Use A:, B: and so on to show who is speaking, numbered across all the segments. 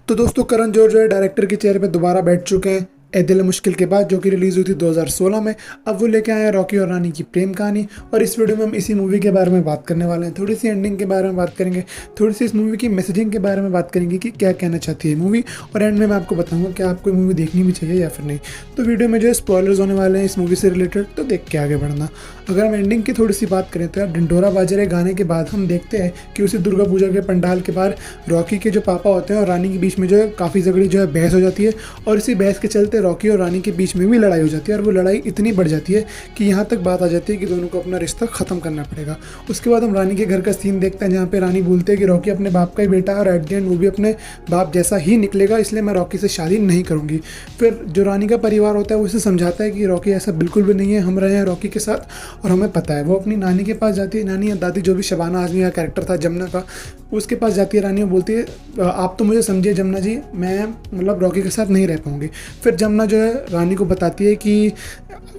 A: तो दोस्तों करण जौहर जो है डायरेक्टर के चेयर पे दोबारा बैठ चुके हैं ए दिल मुश्किल के बाद, जो कि रिलीज हुई थी 2016 में। अब वो लेके आए हैं रॉकी और रानी की प्रेम कहानी, और इस वीडियो में हम इसी मूवी के बारे में बात करने वाले हैं। थोड़ी सी एंडिंग के बारे में बात करेंगे, थोड़ी सी इस मूवी की मैसेजिंग के बारे में बात करेंगे कि क्या कहना चाहती है मूवी, और एंड में मैं आपको बताऊंगा कि आपको मूवी देखनी भी चाहिए या फिर नहीं। तो वीडियो में जो है स्पॉयलर्स होने वाले हैं इस मूवी से रिलेटेड, तो देख के आगे बढ़ना। अगर हम एंडिंग की थोड़ी सी बात करें तो यार ढिंढोरा बाजे गाने के बाद हम देखते हैं कि उसी दुर्गा पूजा के पंडाल के बाहर रॉकी के जो पापा होते हैं और रानी के बीच में जो है काफ़ी झगड़ी जो है बहस हो जाती है, और इसी बहस के चलते रॉकी और रानी के बीच में भी लड़ाई हो जाती है, और वो लड़ाई इतनी बढ़ जाती है कि यहाँ तक बात आ जाती है कि दोनों को अपना रिश्ता ख़त्म करना पड़ेगा। उसके बाद हम रानी के घर का सीन देखते हैं जहाँ पे रानी बोलते हैं कि रॉकी अपने बाप का ही बेटा है और एट द एंड वो भी अपने बाप जैसा ही निकलेगा, इसलिए मैं रॉकी से शादी नहीं करूँगी। फिर जो रानी का परिवार होता है वो उसे समझाता है कि रॉकी ऐसा बिल्कुल भी नहीं है, हम रहे हैं रॉकी के साथ और हमें पता है। वो अपनी नानी के पास जाती है, नानी या दादी जो भी शबाना आजमी का कैरेक्टर था जमुना का, उसके पास जाती है रानी और बोलती है आप तो मुझे समझिए जमुना जी, मैं मतलब रॉकी के साथ नहीं रह पाऊँगी। फिर जमुना जो है रानी को बताती है कि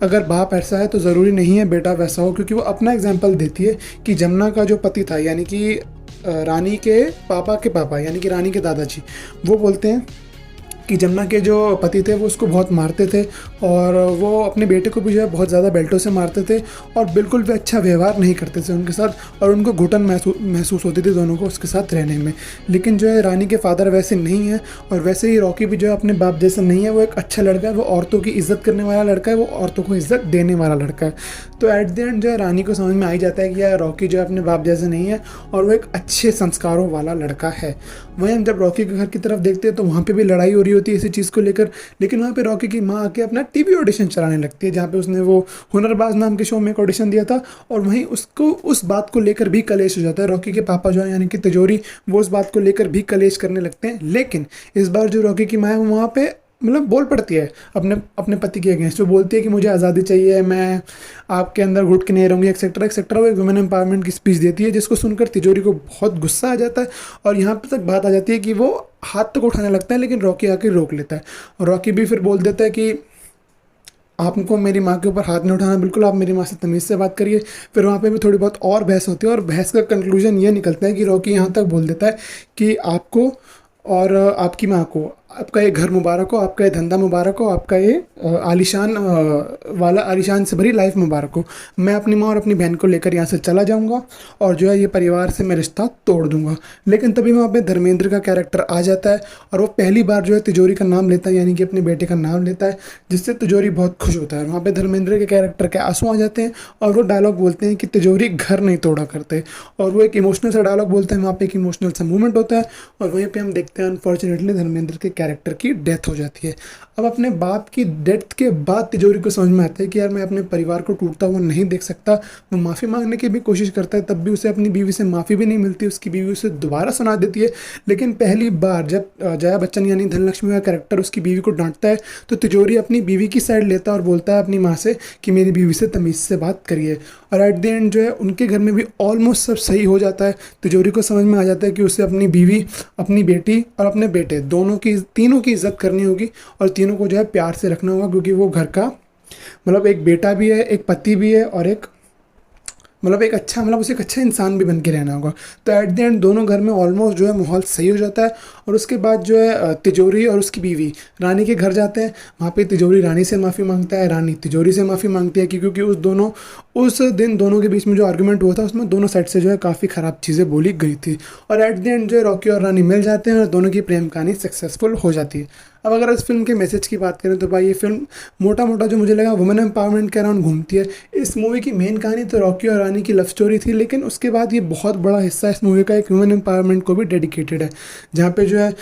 A: अगर बाप ऐसा है तो ज़रूरी नहीं है बेटा वैसा हो, क्योंकि वो अपना एग्जाम्पल देती है कि जमुना का जो पति था यानी कि रानी के पापा यानी कि रानी के दादाजी, वो बोलते हैं कि जमुना के जो पति थे वो उसको बहुत मारते थे, और वो अपने बेटे को भी जो है बहुत ज़्यादा बेल्टों से मारते थे, और बिल्कुल भी अच्छा व्यवहार नहीं करते थे उनके साथ, और उनको घुटन महसूस होती थी दोनों को उसके साथ रहने में। लेकिन जो है रानी के फादर वैसे नहीं है, और वैसे ही रॉकी भी जो है अपने बाप जैसा नहीं है। वो एक अच्छा लड़का है, वो औरतों की इज़्ज़त करने वाला लड़का है, वो औरतों को इज़्ज़त देने वाला लड़का है। तो एट द एंड जो है रानी को समझ में आ ही जाता है कि यार रॉकी जो है अपने बाप जैसा नहीं है, और वो एक अच्छे संस्कारों वाला लड़का है। वहीं हम जब रॉकी के घर की तरफ देखते हैं तो वहाँ पे भी लड़ाई हो रही होती है इसी चीज़ को लेकर, लेकिन वहाँ पे रॉकी की माँ आके अपना टीवी ऑडिशन चलाने लगती है, जहाँ पे उसने वो हुनरबाज नाम के शो में एक ऑडिशन दिया था, और वहीं उसको उस बात को लेकर भी कलेश हो जाता है। रॉकी के पापा जो है यानी कि तिजोरी, वो उस बात को लेकर भी कलेश करने लगते हैं। लेकिन इस बार जो रॉकी की माँ है वो वहाँ पे मतलब बोल पड़ती है अपने अपने पति के अगेंस्ट। वो बोलती है कि मुझे आज़ादी चाहिए, मैं आपके अंदर घुट के नहीं रहूँगी, एक्सेट्रा एक्सेट्रा। वो एक वुमेन एम्पावरमेंट की स्पीच देती है, जिसको सुनकर तिजोरी को बहुत गुस्सा आ जाता है, और यहाँ पर तक बात आ जाती है कि वो हाथ तक उठाने लगता है, लेकिन रॉकी आके रोक लेता है। और रॉकी भी फिर बोल देता है कि आपको मेरी माँ के ऊपर हाथ नहीं उठाना, बिल्कुल आप मेरी माँ से तमीज़ से बात करिए। फिर वहाँ पे भी थोड़ी बहुत और बहस होती है, और बहस का कंक्लूजन ये निकलता है कि रॉकी यहाँ तक बोल देता है कि आपको और आपकी माँ को आपका ये घर मुबारक हो, आपका ये धंधा मुबारक हो, आपका ये आलीशान वाला आलीशान से भरी लाइफ मुबारक हो। मैं अपनी माँ और अपनी बहन को लेकर यहाँ से चला जाऊँगा, और जो है ये परिवार से मैं रिश्ता तोड़ दूँगा। लेकिन तभी वहाँ पे धर्मेंद्र का कैरेक्टर आ जाता है, और वो पहली बार जो है तिजोरी का नाम लेता है, यानी कि अपने बेटे का नाम लेता है, जिससे तिजोरी बहुत खुश होता है। वहाँ पर धर्मेंद्र के कैरेक्टर के आंसू आ जाते हैं, और वो डायलॉग बोलते हैं कि तिजोरी घर नहीं तोड़ा करते, और वो एक इमोशनल सा डायलॉग बोलते हैं। वहाँ पर एक इमोशनल सा मूवमेंट होता है, और वहीं पर हम देखते हैं अनफॉर्चुनेटली धर्मेंद्र के कैरेक्टर की डेथ हो जाती है। अब अपने बाप की डेथ के बाद तिजोरी को समझ में आता है कि यार मैं अपने परिवार को टूटता हुआ नहीं देख सकता। वो माफ़ी मांगने की भी कोशिश करता है, तब भी उसे अपनी बीवी से माफ़ी भी नहीं मिलती। उसकी बीवी उसे दोबारा सुना देती है। लेकिन पहली बार जब जया बच्चन यानी धनलक्ष्मी का कैरेक्टर उसकी बीवी को डांटता है, तो तिजोरी अपनी बीवी की साइड लेता है और बोलता है अपनी माँ से कि मेरी बीवी से तमीज़ से बात करिए। और एट द एंड जो है उनके घर में भी ऑलमोस्ट सब सही हो जाता है। तिजोरी को समझ में आ जाता है कि उसे अपनी बीवी, अपनी बेटी और अपने बेटे तीनों की इज्जत करनी होगी, और तीनों को जो है प्यार से रखना होगा, क्योंकि वो घर का मतलब एक बेटा भी है, एक पति भी है, और एक मतलब एक अच्छा उसे एक अच्छा इंसान भी बन के रहना होगा। तो एट द एंड दोनों घर में ऑलमोस्ट जो है माहौल सही हो जाता है। और उसके बाद जो है तिजोरी और उसकी बीवी रानी के घर जाते हैं। वहाँ पे तिजोरी रानी से माफ़ी मांगता है, रानी तिजोरी से माफ़ी मांगती है, क्योंकि उस दिन दोनों के बीच में जो आर्गूमेंट हुआ था उसमें दोनों साइड से जो है काफ़ी ख़राब चीज़ें बोली गई थी। और एट द एंड जो है रॉकी और रानी मिल जाते हैं, और दोनों की प्रेम कहानी सक्सेसफुल हो जाती है। अब अगर इस फिल्म के मैसेज की बात करें तो भाई ये फिल्म मोटा मोटा जो मुझे लगा वुमेन एम्पावरमेंट के अराउंड घूमती है। इस मूवी की मेन कहानी तो रॉकी और रानी की लव स्टोरी थी, लेकिन उसके बाद ये बहुत बड़ा हिस्सा इस मूवी का एक वुमेन एम्पावरमेंट को भी डेडिकेटेड है, जहाँ पे जो है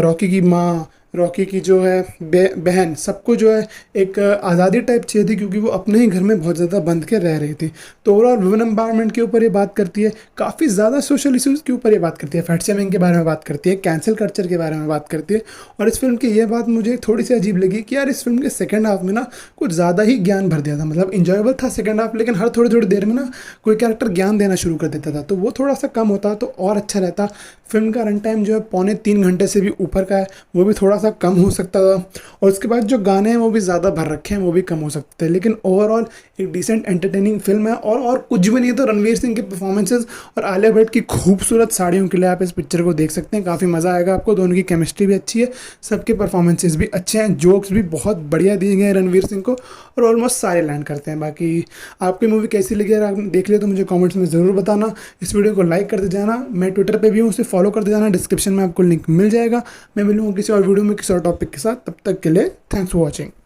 A: रॉकी की माँ, रॉकी की जो है बहन, सबको जो है एक आज़ादी टाइप चाहिए थी, क्योंकि वो अपने ही घर में बहुत ज़्यादा बंद के रह रही थी। तो ओवरऑल वुमेन एम्पावरमेंट के ऊपर ये बात करती है, काफ़ी ज़्यादा सोशल इश्यूज़ के ऊपर ये बात करती है, फैट शेमिंग के बारे में बात करती है, कैंसिल कल्चर के बारे में बात करती है। और इस फिल्म की ये बात मुझे थोड़ी सी अजीब लगी कि यार इस फिल्म के सेकेंड हाफ में ना कुछ ज़्यादा ही ज्ञान भर दिया था। मतलब इंजॉयबल था सेकेंड हाफ, लेकिन हर थोड़ी थोड़ी देर में ना कोई कैरेक्टर ज्ञान देना शुरू कर देता था, तो वो थोड़ा सा कम होता तो और अच्छा रहता। फिल्म का रन टाइम जो है 2.25 घंटे से भी ऊपर का है, वो भी थोड़ा सा कम हो सकता था, और उसके बाद जो गाने हैं वो भी ज़्यादा भर रखे हैं, वो भी कम हो सकते हैं। लेकिन ओवरऑल एक डिसेंट एंटरटेनिंग फिल्म है, और कुछ भी नहीं है तो रणवीर सिंह के परफॉर्मेंसेज और आलिया भट्ट की खूबसूरत साड़ियों के लिए आप इस पिक्चर को देख सकते हैं। काफ़ी मज़ा आएगा आपको, दोनों की केमिस्ट्री भी अच्छी है, सबके परफॉर्मेंसेज भी अच्छे हैं, जोक्स भी बहुत बढ़िया दिए गए हैं रणवीर सिंह को, और ऑलमोस्ट सारे लैंड करते हैं। बाकी आपकी मूवी कैसी लगी, अगर आपने देख लिया तो मुझे कमेंट्स में ज़रूर बताना। इस वीडियो को लाइक कर दे जाना, मैं ट्विटर पे भी हूँ, उसे फॉलो कर दे जाना, डिस्क्रिप्शन में आपको लिंक मिल जाएगा। मैं मिलूँगा किसी और वीडियो में किसी और टॉपिक के साथ, तब तक के लिए थैंक्स फॉर वॉचिंग।